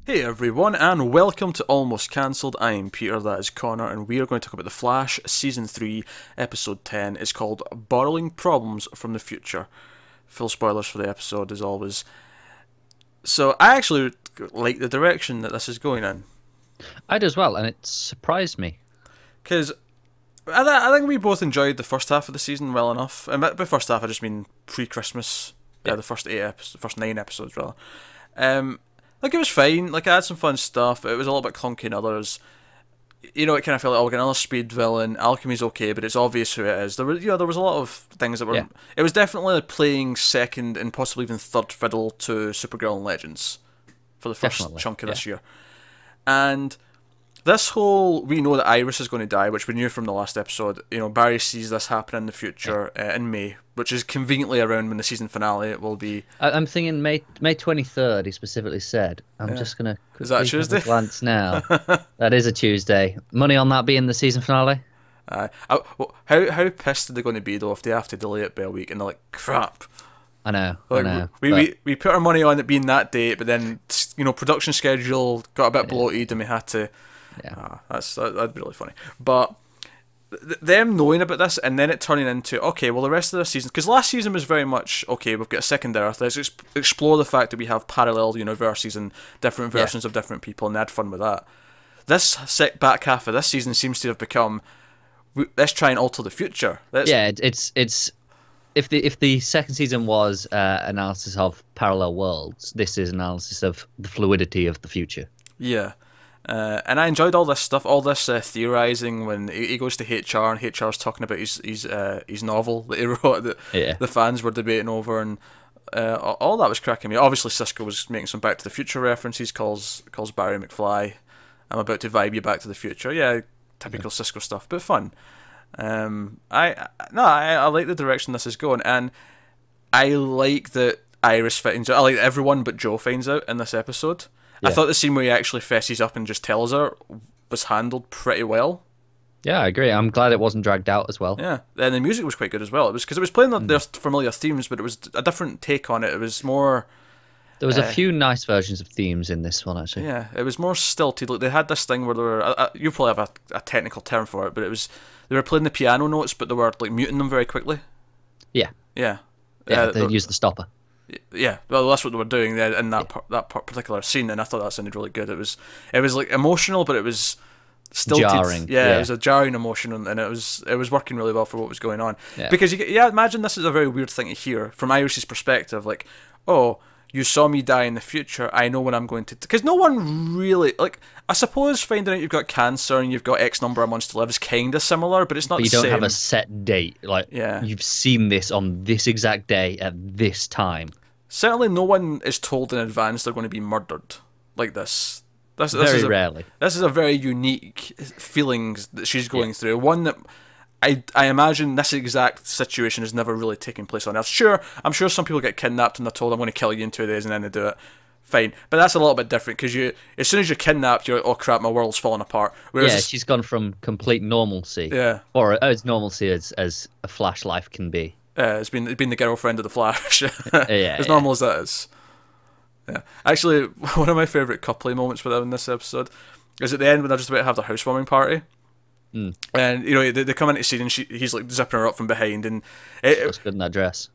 Hey everyone, and welcome to Almost Cancelled. I am Peter, that is Connor, and we are going to talk about The Flash, Season 3, Episode 10. It's called Borrowing Problems from the Future. Full spoilers for the episode, as always. So, I actually like the direction that this is going in. I do as well, and it surprised me. Because I think we both enjoyed the first half of the season well enough. And by first half, I just mean pre-Christmas. Yeah. The first 9 episodes, rather. Like, it was fine. Like, I had some fun stuff. It was a little bit clunky in others. You know, it kind of felt like, oh, we got another speed villain. Alchemy's okay, but it's obvious who it is. There was, there was a lot of things that were. Yeah. It was definitely playing second and possibly even third fiddle to Supergirl and Legends for the first Definitely, chunk of this year. And this whole, we know that Iris is going to die, which we knew from the last episode. You know, Barry sees this happen in the future in May, which is conveniently around when the season finale it will be. I'm thinking May 23rd. He specifically said. I'm just gonna Is that quickly have Tuesday? a glance now. That is a Tuesday. Money on that being the season finale. How pissed are they going to be though if they have to delay it by a week and they're like, crap. I know. Like, I know. we put our money on it being that date, but then production schedule got a bit bloated and we had to. Yeah. That'd be really funny. But them knowing about this and then it turning into, okay, well, the rest of the season, because last season was very much, okay, we've got a second Earth, let's explore the fact that we have parallel universes and different versions of different people, and they had fun with that. This back half of this season seems to have become, let's try and alter the future. It's if the second season was analysis of parallel worlds, this is analysis of the fluidity of the future. Yeah. And I enjoyed all this stuff, all this theorizing when he goes to HR and HR's talking about his novel that he wrote that the fans were debating over, and all that was cracking me. Obviously, Cisco was making some Back to the Future references, calls Barry McFly. I'm about to vibe you Back to the Future. Yeah, typical Cisco stuff, but fun. I like the direction this is going, and I like that Iris finds out. I like everyone but Joe finds out in this episode. Yeah. I thought the scene where he actually fesses up and just tells her was handled pretty well. Yeah, I agree. I'm glad it wasn't dragged out as well. Yeah, and the music was quite good as well. It was because it was playing their familiar themes, but it was a different take on it. It was more. There was a few nice versions of themes in this one, actually. Yeah, it was more stilted. Like they had this thing where they were. You probably have a technical term for it, but it was they were playing the piano notes, but they were like muting them very quickly. Yeah. Yeah. They used the stopper. Yeah, well, that's what they were doing there in that particular scene, and I thought that sounded really good. It was like emotional, but it was still jarring. Yeah, it was a jarring emotion, and it was working really well for what was going on. Yeah. Because imagine this is a very weird thing to hear from Iris's perspective, like, oh, you saw me die in the future. I know when I'm going to, because no one really like. I suppose finding out you've got cancer and you've got X number of months to live is kind of similar, but it's not. But you the don't same. have a set date. Like, you've seen this on this exact day at this time. Certainly, no one is told in advance they're going to be murdered like this. This Very rarely. This is a very unique feeling that she's going through. One that I imagine this exact situation has never really taken place on Earth. Sure, I'm sure some people get kidnapped and they're told, I'm going to kill you in 2 days, and then they do it. Fine. But that's a little bit different, because as soon as you're kidnapped, you're like, oh crap, my world's falling apart. Whereas she's gone from complete normalcy. Yeah. Or as normalcy as a Flash life can be. It's been the girlfriend of the Flash. Yeah, as normal as that is. Yeah. Actually, one of my favourite coupley moments with them in this episode is at the end when they're just about to have their housewarming party. And they come into scene and he's like zipping her up from behind, and She looks good in that dress.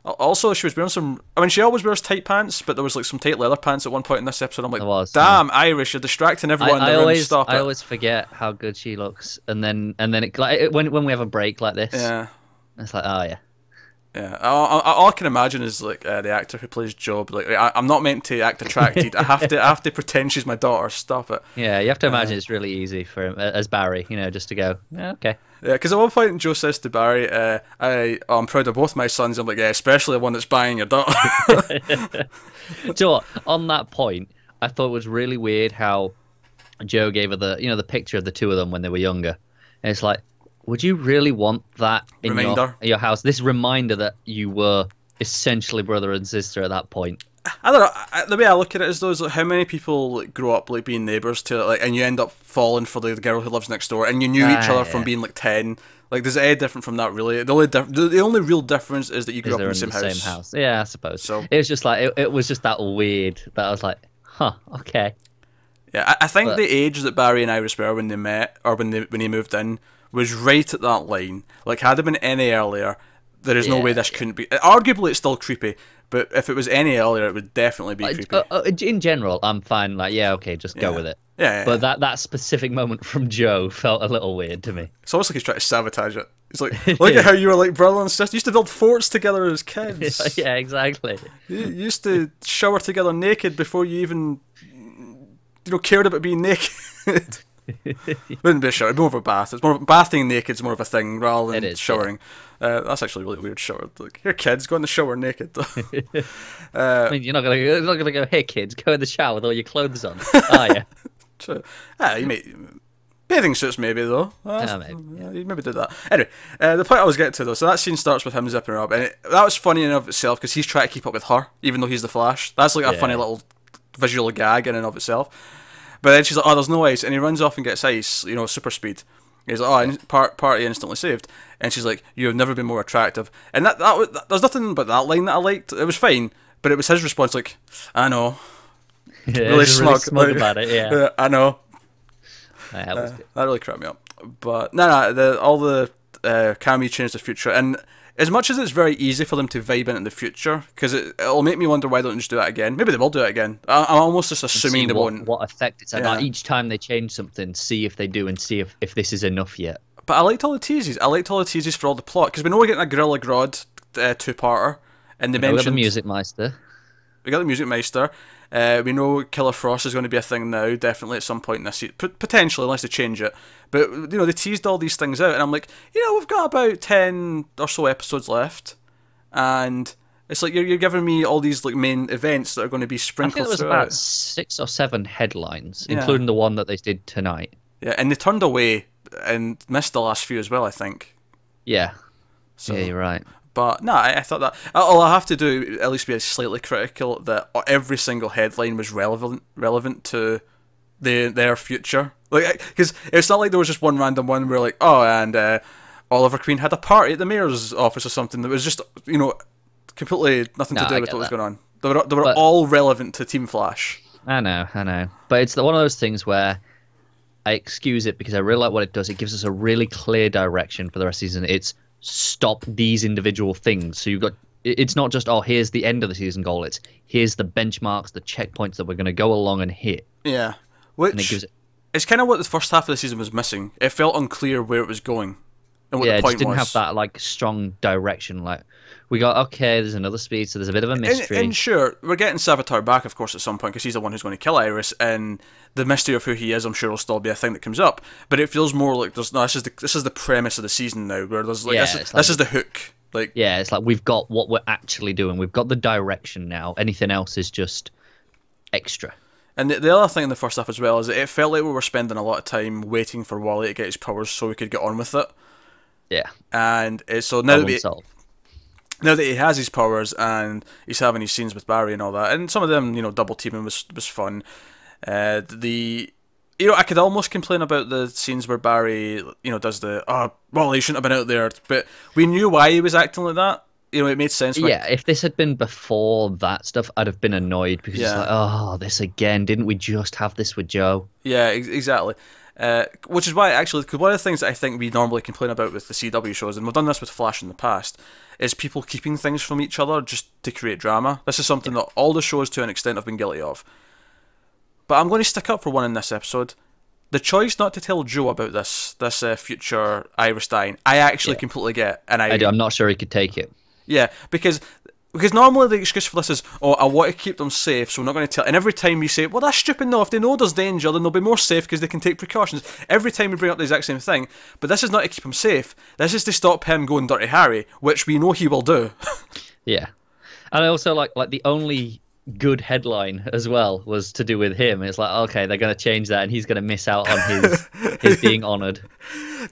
Also, she was wearing some. I mean, she always wears tight pants, but there was like some tight leather pants at one point in this episode. I'm like, damn, Iris, you're distracting everyone in the room. Stop it. I always forget how good she looks, and then when we have a break like this, it's like, oh yeah. Yeah, all I can imagine is like the actor who plays Job. Like, I'm not meant to act attracted. I have to pretend she's my daughter. Stop it. Yeah, you have to imagine it's really easy for him as Barry, just to go, yeah, okay. Yeah, because at one point Joe says to Barry, I'm proud of both my sons. I'm like, yeah, especially the one that's buying your daughter. So on that point, I thought it was really weird how Joe gave her the picture of the two of them when they were younger, and it's like, would you really want that in your house? This reminder that you were essentially brother and sister at that point. I don't know. The way I look at it is, though, is like how many people grow up like being neighbours to and you end up falling for the girl who lives next door, and you knew each other from being like 10. Like, there's any different from that, really? The only real difference is that you grew up in the same house. Yeah, I suppose. So it was just like it was just that weird that I was like, Huh. Okay. Yeah, I think the age that Barry and Iris were when they met, or when he moved in, was right at that line. Like, had it been any earlier, there is no way this couldn't be. Arguably, it's still creepy, but if it was any earlier, it would definitely be creepy. In general, I'm fine. Like, yeah, okay, just go with it. Yeah. But that specific moment from Joe felt a little weird to me. It's almost like he's trying to sabotage it. He's like, look at how you were like brother and sister. You used to build forts together as kids. Yeah, exactly. You used to shower together naked before you even, cared about being naked. Wouldn't be a shower. It'd be more of a bath. It's more bathing naked is more of a thing rather than showering. Yeah. That's actually really weird. Shower. Like, here, kids, go in the shower naked. I mean, you're not gonna go. Hey, kids, go in the shower with all your clothes on. Are you? True. You may. Bathing suits, maybe, though. You maybe did that. Anyway, the point I was getting to, though, so that scene starts with him zipping her up, and that was funny in and of itself, because he's trying to keep up with her, even though he's the Flash. That's like a funny little visual gag in and of itself. But then she's like, oh, there's no ice, and he runs off and gets ice, super speed. He's like, oh, party instantly saved. And she's like, you have never been more attractive. And there's nothing but that line that I liked. It was fine, but it was his response, like, I know. Yeah, really smug about it, yeah. I know. That really cracked me up. But all the cameo change the future, and as much as it's very easy for them to vibe into the future, because it'll make me wonder why they don't just do it again. Maybe they will do it again. I'm almost just assuming they won't. What effect it's had. Like, each time they change something, see if they do and see if this is enough yet. But I liked all the teases. I liked all the teases for all the plot, because we know we're getting a Gorilla Grodd two-parter, and they mentioned the Music Meister. We got the Music Meister. We know Killer Frost is going to be a thing now, definitely at some point in this season. Potentially, unless they change it. But, they teased all these things out, and I'm like, we've got about 10 or so episodes left, and it's like you're giving me all these like main events that are going to be sprinkled throughout. I think there was about 6 or 7 headlines, including the one that they did tonight. Yeah, and they turned away and missed the last few as well, I think. Yeah. So, yeah, you're right. But no, I thought that all I have to do at least be slightly critical that every single headline was relevant to their future. Like, because it's not like there was just one random one where like, oh, and Oliver Queen had a party at the mayor's office or something that was just completely nothing to do with what was going on. They were all relevant to Team Flash. I know, but it's one of those things where I excuse it because I really like what it does. It gives us a really clear direction for the rest of the season. It's stop these individual things. So you've got, it's not just, oh, here's the end of the season goal. It's here's the benchmarks, the checkpoints that we're going to go along and hit. Yeah, it's kind of what the first half of the season was missing. It felt unclear where it was going and what the point was. It just didn't have that like strong direction. Like we got, okay, there's another speed, so there's a bit of a mystery. And sure, we're getting Savitar back, of course, at some point because he's the one who's going to kill Iris, and the mystery of who he is, I'm sure, will still be a thing that comes up. But it feels more like this is the premise of the season now, where there's like this is the hook. Like it's like we've got what we're actually doing. We've got the direction now. Anything else is just extra. And the other thing in the first half as well is that it felt like we were spending a lot of time waiting for Wally to get his powers so we could get on with it. Yeah. And so now that he has his powers and he's having his scenes with Barry and all that, and some of them, double teaming was fun. I could almost complain about the scenes where Barry, does the, oh, Wally shouldn't have been out there, but we knew why he was acting like that. It made sense. Yeah, if this had been before that stuff, I'd have been annoyed because it's like, oh, this again. Didn't we just have this with Joe? Yeah, exactly. Which is why, actually, because one of the things that I think we normally complain about with the CW shows, and we've done this with Flash in the past, is people keeping things from each other just to create drama. This is something that all the shows, to an extent, have been guilty of. But I'm going to stick up for one in this episode. The choice not to tell Joe about this future Iris dying, I actually completely get. And I'm not sure he could take it. Yeah, because normally the excuse for this is, oh, I want to keep them safe, so we're not going to tell. And every time we say, well, that's stupid, no, if they know there's danger, then they'll be more safe because they can take precautions. Every time we bring up the exact same thing, but this is not to keep him safe. This is to stop him going Dirty Harry, which we know he will do. Yeah. And I also like the only good headline as well was to do with him. It's like, okay, they're going to change that and he's going to miss out on his being honoured.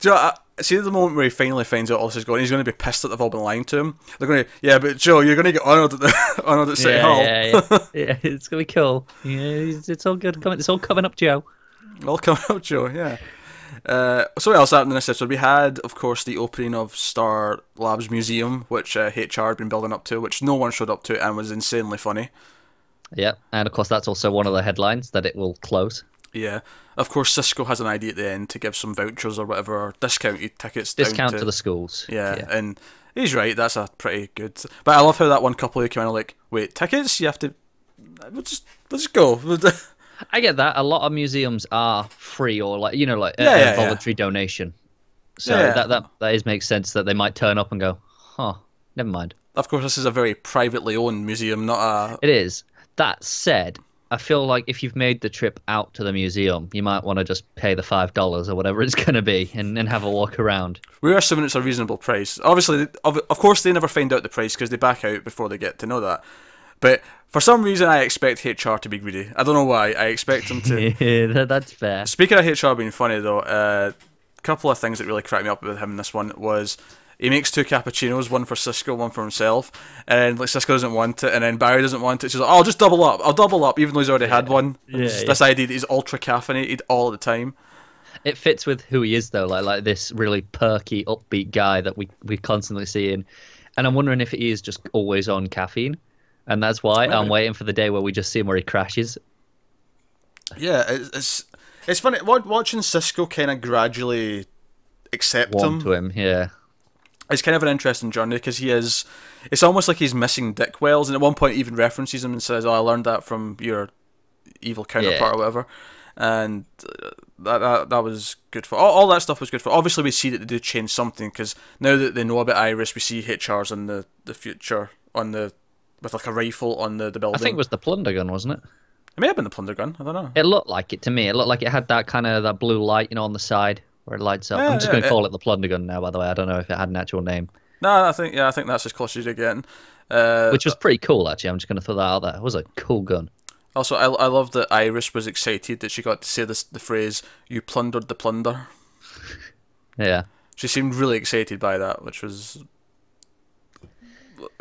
Do you know, see the moment where he finally finds out all this is going, he's going to be pissed that they've all been lying to him. They're going to, yeah, but Joe, you're going to get honoured at City Hall. Yeah, it's going to be cool. Yeah, it's all good. It's all coming up, Joe. All coming up, Joe, yeah. So what else happened in this episode? We had, of course, the opening of Star Labs Museum, which HR had been building up to, which no one showed up to and was insanely funny. Yeah, and of course that's also one of the headlines that it will close. Yeah. Of course, Cisco has an idea at the end to give some vouchers or whatever, or discounted tickets Discount to the schools. Yeah, and he's right. That's a pretty good. But I love how that one couple who came in like, wait, tickets? You have to. Let's go. I get that. A lot of museums are free or like voluntary donation. So that makes sense that they might turn up and go, huh, never mind. Of course, this is a very privately owned museum, not a. It is. That said, I feel like if you've made the trip out to the museum, you might want to just pay the $5 or whatever it's going to be and have a walk around. We're assuming it's a reasonable price. Obviously, of course, they never find out the price because they back out before they get to know that. But for some reason, I expect HR to be greedy. I don't know why. I expect them to. Yeah, that's fair. Speaking of HR being funny, though, a couple of things that really cracked me up with him in this one was he makes 2 cappuccinos, one for Cisco, one for himself, and like Cisco doesn't want it, and then Barry doesn't want it. She's like, "Oh, I'll just double up. I'll double up," even though he's already had one. This idea that he's ultra caffeinated all the time. It fits with who he is, though, like this really perky, upbeat guy that we constantly see in. And I'm wondering if he is just always on caffeine. And that's why I'm waiting for the day where we just see him where he crashes. Yeah, it's funny watching Cisco kind of gradually accept Warm to him. Yeah. It's kind of an interesting journey because it's almost like he's missing Dick Wells, and at one point he even references him and says, "Oh, I learned that from your evil counterpart or whatever," and that was good for all that stuff was good for. Obviously, we see that they do change something because now that they know about Iris, we see HR's in the future with like a rifle on the building. I think it was the plunder gun, wasn't it? It may have been the plunder gun. I don't know. It looked like it to me. It looked like it had that kind of that blue light, on the side where it lights up. I'm just going to call it the plunder gun now. By the way, I don't know if it had an actual name. No, I think that's as close as you're getting. Which was pretty cool, actually. I'm just going to throw that out there. It was a cool gun. Also, I love that Iris was excited that she got to say the phrase "You plundered the plunder." Yeah. She seemed really excited by that, which was.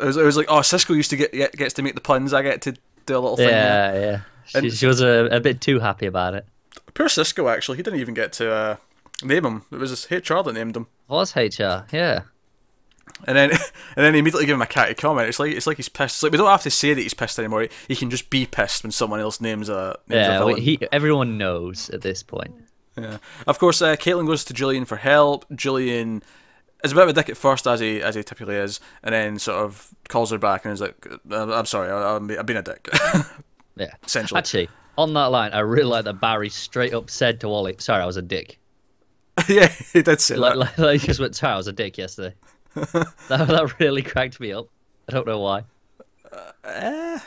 It was like, oh, Cisco used to gets to make the puns. I get to do a little thing. Yeah. She was a bit too happy about it. Poor Cisco, actually, he didn't even get to name him. It was his HR that named him. It was HR, yeah. And then he immediately gave him a catty comment. It's like he's pissed. It's like we don't have to say that he's pissed anymore. He can just be pissed when someone else names a villain. Everyone knows at this point. Yeah. Of course, Caitlin goes to Julian for help. Julian is a bit of a dick at first, as he typically is, and then sort of calls her back and is like, "I'm sorry, I've been a dick." Yeah. Essentially. Actually, on that line, I really like that Barry straight up said to Wally, "Sorry, I was a dick." Yeah, he did say that. Like he just went, "Sorry, I was a dick yesterday." that really cracked me up. I don't know why. I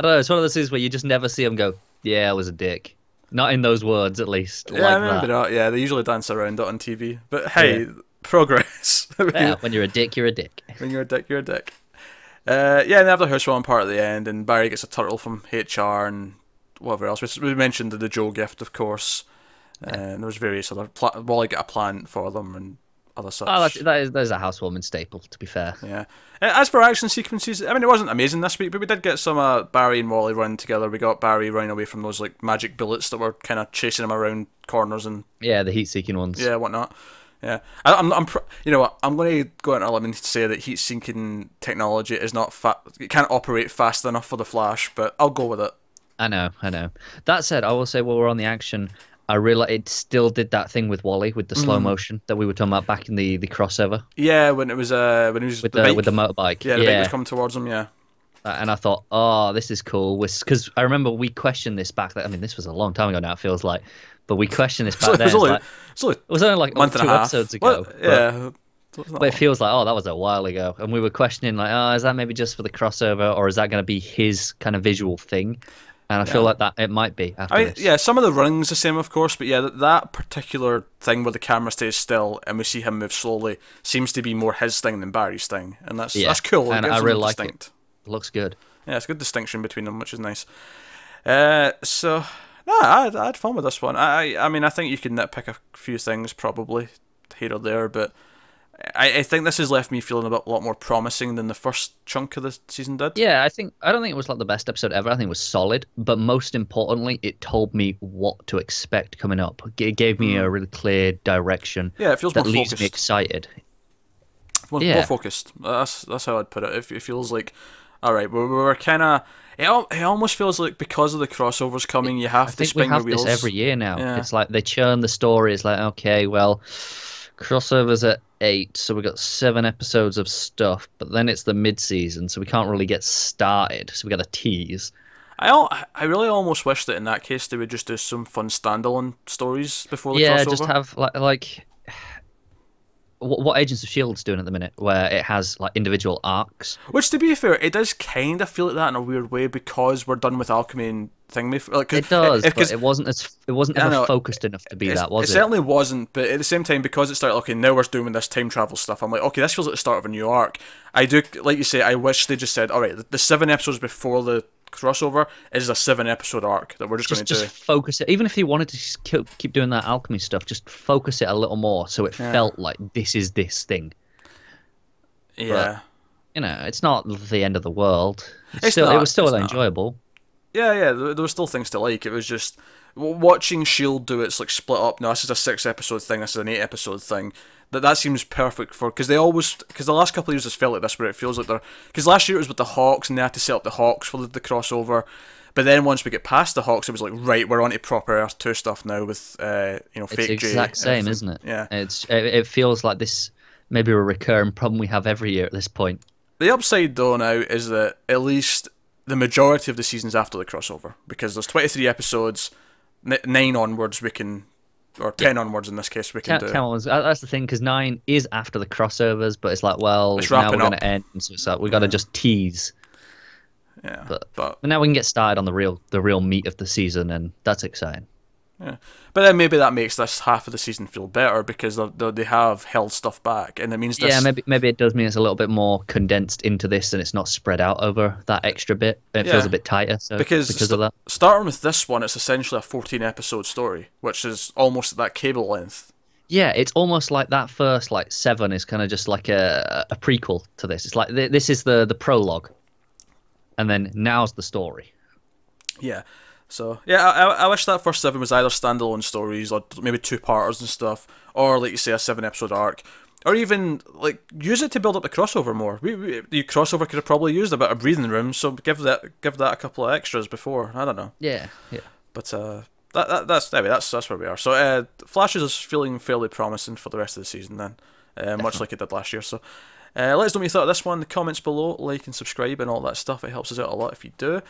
don't know. It's one of those things where you just never see him go, "Yeah, I was a dick." Not in those words, at least. Yeah, maybe not. Yeah, they usually dance around it on TV. But hey, progress. Yeah, when you're a dick, you're a dick. When you're a dick, you're a dick. Yeah, and they have the housewarming part at the end, and Barry gets a turtle from HR and whatever else. We mentioned the Joe gift, of course. And there was various other. Wally got a plant for them and other such. Oh, that is a housewarming staple, to be fair. Yeah. As for action sequences, I mean, it wasn't amazing this week, but we did get some Barry and Wally running together. We got Barry running away from those like magic bullets that were kind of chasing him around corners and. Yeah, the heat-seeking ones. Yeah, whatnot. Yeah, I'm you know what? I'm going to go into a limit to say that heat-seeking technology is not it can't operate fast enough for the Flash, but I'll go with it. I know. That said, I will say while we're on the action, I realized it still did that thing with Wally with the slow motion that we were talking about back in the crossover. Yeah, when he was with the motorbike. Yeah, the bike was coming towards him. Yeah. And I thought, oh, this is cool, because I remember we questioned this back. I mean, this was a long time ago now. It feels like. But we questioned this back then. It was only like month 2 and a half. episodes ago. Well, yeah. But it feels like, oh, that was a while ago. And we were questioning, like, oh, is that maybe just for the crossover, or is that going to be his kind of visual thing? And I feel like that it might be after this. Yeah, some of the running's the same, of course, but yeah, that particular thing where the camera stays still and we see him move slowly seems to be more his thing than Barry's thing. And that's cool. And I really like it. It looks good. Yeah, it's a good distinction between them, which is nice. So... No, I had fun with this one. I mean, I think you can nitpick a few things probably here or there, but I think this has left me feeling a lot more promising than the first chunk of the season did. Yeah, I don't think it was like the best episode ever. I think it was solid, but most importantly, it told me what to expect coming up. It gave me a really clear direction. Yeah, it feels that more leaves focused. Me excited. More focused. That's how I'd put it. It feels like all right, we're kind of. It almost feels like because of the crossovers coming, you have to spin your wheels. We have this every year now. Yeah. It's like they churn the story. It's like, okay, well, crossovers at 8, so we got 7 episodes of stuff, but then it's the mid-season, so we can't really get started. So we got a tease. I really almost wish that in that case they would just do some fun standalone stories before the crossover. Yeah, just have like what Agents of S.H.I.E.L.D.'s doing at the minute, where it has like individual arcs. Which, to be fair, it does kind of feel like that in a weird way because we're done with Alchemy and Thingamy. Like, it does, but it wasn't ever focused enough to be that, was it? It certainly wasn't, but at the same time, because it started, okay, now we're doing this time travel stuff, I'm like, okay, this feels like the start of a new arc. I do, like you say, I wish they just said, alright, the 7 episodes before the crossover is a 7-episode arc that we're just going to do. Just focus it. Even if you wanted to keep doing that alchemy stuff, just focus it a little more so it felt like this is this thing. Yeah. But, it's not the end of the world. It was still enjoyable. Yeah, there were still things to like. It was just watching S.H.I.E.L.D. do its like split up. No, this is a 6-episode thing. This is an 8-episode thing. That seems perfect for because the last couple of years has felt like this, where it feels like because last year it was with the Hawks and they had to set up the Hawks for the crossover, but then once we get past the Hawks, it was like, right, we're on to proper Earth 2 stuff now with Fake J. It's the exact same, isn't it? Yeah, it feels like this maybe a recurring problem we have every year at this point. The upside though now is that at least the majority of the season's after the crossover, because there's 23 episodes, 9 onwards we can. Or 10 onwards in this case, we can do. 10 onwards. That's the thing, because 9 is after the crossovers, but it's like, well, now we're going to end, so it's like, we've got to just tease. Yeah, but now we can get started on the real meat of the season, and that's exciting. Yeah, but then maybe that makes this half of the season feel better because they have held stuff back, and it means this. Yeah, maybe it does mean it's a little bit more condensed into this, and it's not spread out over that extra bit. It feels a bit tighter, so because of that. Starting with this one, it's essentially a 14-episode story, which is almost at that cable length. Yeah, it's almost like that first 7 is kind of just like a prequel to this. It's like this is the prologue, and then now's the story. Yeah. So, yeah, I wish that first 7 was either standalone stories or maybe 2-parters and stuff, or, like you say, a 7-episode arc, or even, use it to build up the crossover more. The crossover could have probably used a bit of breathing room, so give that a couple of extras before. I don't know. Yeah. But that's where we are. So, Flash is feeling fairly promising for the rest of the season then, much like it did last year. So, let us know what you thought of this one in the comments below, like and subscribe and all that stuff. It helps us out a lot if you do.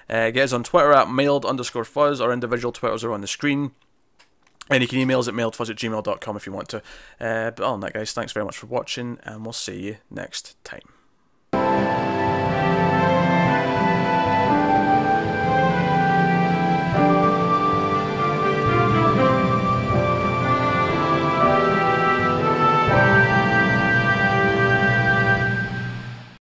Get us on Twitter at mailed_fuzz. Our individual Twitters are on the screen. And you can email us at mailedfuzz@gmail.com if you want to. But other than that, guys, thanks very much for watching, and we'll see you next time.